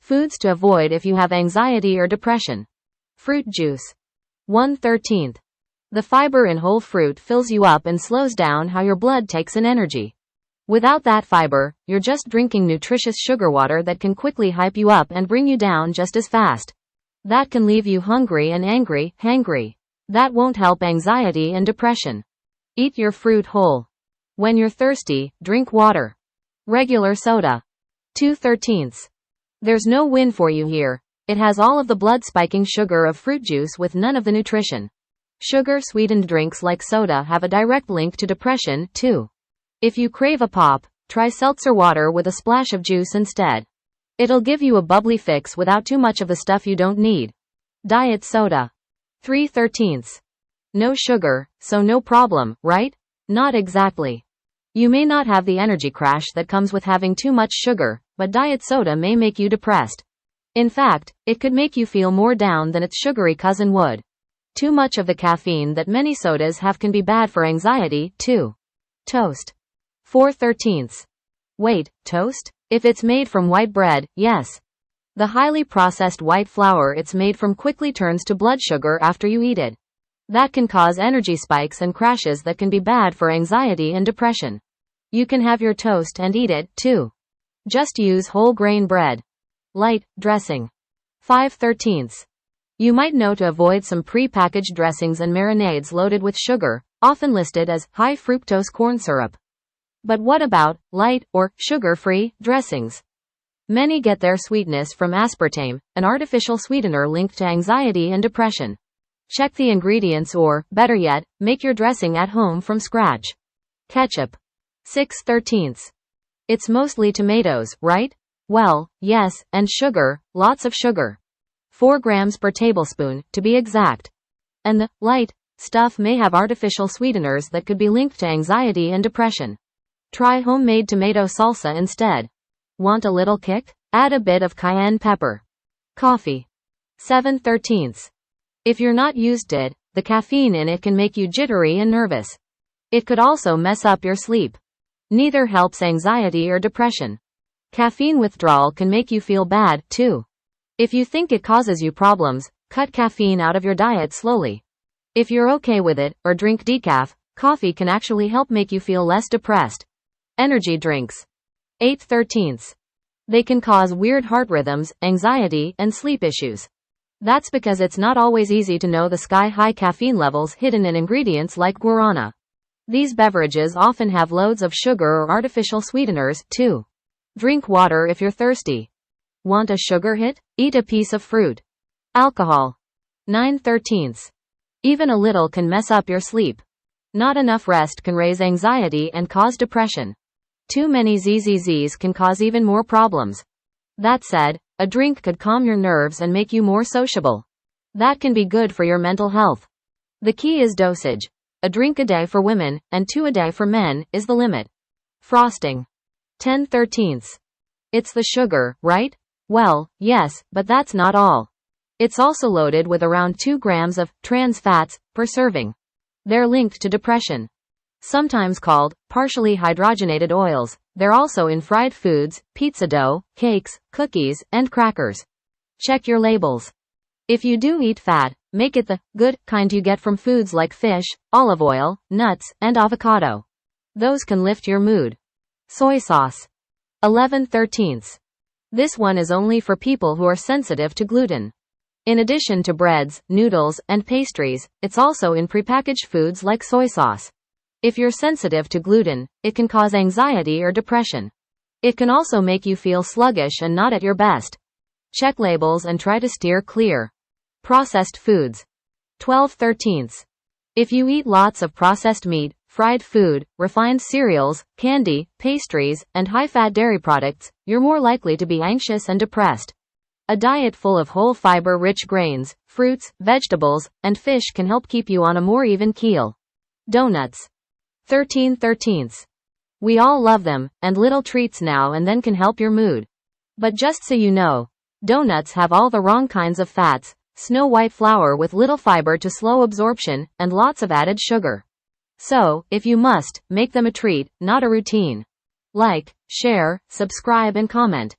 Foods to avoid if you have anxiety or depression. Fruit juice. 1/13. The fiber in whole fruit fills you up and slows down how your blood takes in energy. Without that fiber, you're just drinking nutritious sugar water that can quickly hype you up and bring you down just as fast. That can leave you hungry and angry, hangry. That won't help anxiety and depression. Eat your fruit whole. When you're thirsty, drink water. Regular soda. 2/13. There's no win for you here. It has all of the blood-spiking sugar of fruit juice with none of the nutrition. Sugar-sweetened drinks like soda have a direct link to depression, too. If you crave a pop, try seltzer water with a splash of juice instead. It'll give you a bubbly fix without too much of the stuff you don't need. Diet soda. 3/13. No sugar, so no problem, right? Not exactly. You may not have the energy crash that comes with having too much sugar, but diet soda may make you depressed. In fact, it could make you feel more down than its sugary cousin would. Too much of the caffeine that many sodas have can be bad for anxiety, too. Toast. 4/13. Wait, toast? If it's made from white bread, yes. The highly processed white flour it's made from quickly turns to blood sugar after you eat it. That can cause energy spikes and crashes that can be bad for anxiety and depression. You can have your toast and eat it, too. Just use whole grain bread. Light dressing. 5/13. You might know to avoid some pre-packaged dressings and marinades loaded with sugar, often listed as high fructose corn syrup. But what about light or sugar-free dressings? Many get their sweetness from aspartame, an artificial sweetener linked to anxiety and depression. Check the ingredients or, better yet, make your dressing at home from scratch. Ketchup. 6/13. It's mostly tomatoes, right? Well, yes, and sugar, lots of sugar. 4 grams per tablespoon, to be exact. And the light stuff may have artificial sweeteners that could be linked to anxiety and depression. Try homemade tomato salsa instead. Want a little kick? Add a bit of cayenne pepper. Coffee. 7/13. If you're not used to it, the caffeine in it can make you jittery and nervous. It could also mess up your sleep. Neither helps anxiety or depression. Caffeine withdrawal can make you feel bad, too. If you think it causes you problems, cut caffeine out of your diet slowly. If you're okay with it, or drink decaf, coffee can actually help make you feel less depressed. Energy drinks. 8/13. They can cause weird heart rhythms, anxiety, and sleep issues. That's because it's not always easy to know the sky-high caffeine levels hidden in ingredients like guarana. These beverages often have loads of sugar or artificial sweeteners, too. Drink water if you're thirsty. Want a sugar hit? Eat a piece of fruit. Alcohol. 9/13. Even a little can mess up your sleep. Not enough rest can raise anxiety and cause depression. Too many ZZZs can cause even more problems. That said, a drink could calm your nerves and make you more sociable. That can be good for your mental health. The key is dosage. A drink a day for women, and 2 a day for men, is the limit. Frosting. 10/13. It's the sugar, right? Well, yes, but that's not all. It's also loaded with around 2 grams of trans fats per serving. They're linked to depression. Sometimes called partially hydrogenated oils, they're also in fried foods, pizza dough, cakes, cookies, and crackers. Check your labels. If you do eat fat, make it the good kind you get from foods like fish, olive oil, nuts, and avocado. Those can lift your mood. Soy sauce. 11/13. This one is only for people who are sensitive to gluten. In addition to breads, noodles, and pastries, it's also in prepackaged foods like soy sauce. If you're sensitive to gluten, it can cause anxiety or depression. It can also make you feel sluggish and not at your best. Check labels and try to steer clear. Processed foods. 12/13. If you eat lots of processed meat, fried food, refined cereals, candy, pastries, and high-fat dairy products, you're more likely to be anxious and depressed. A diet full of whole fiber-rich grains, fruits, vegetables, and fish can help keep you on a more even keel. Donuts. 13/13. We all love them, and little treats now and then can help your mood. But just so you know, donuts have all the wrong kinds of fats, snow white flour with little fiber to slow absorption, and lots of added sugar. So, if you must, make them a treat, not a routine. Like, share, subscribe and comment.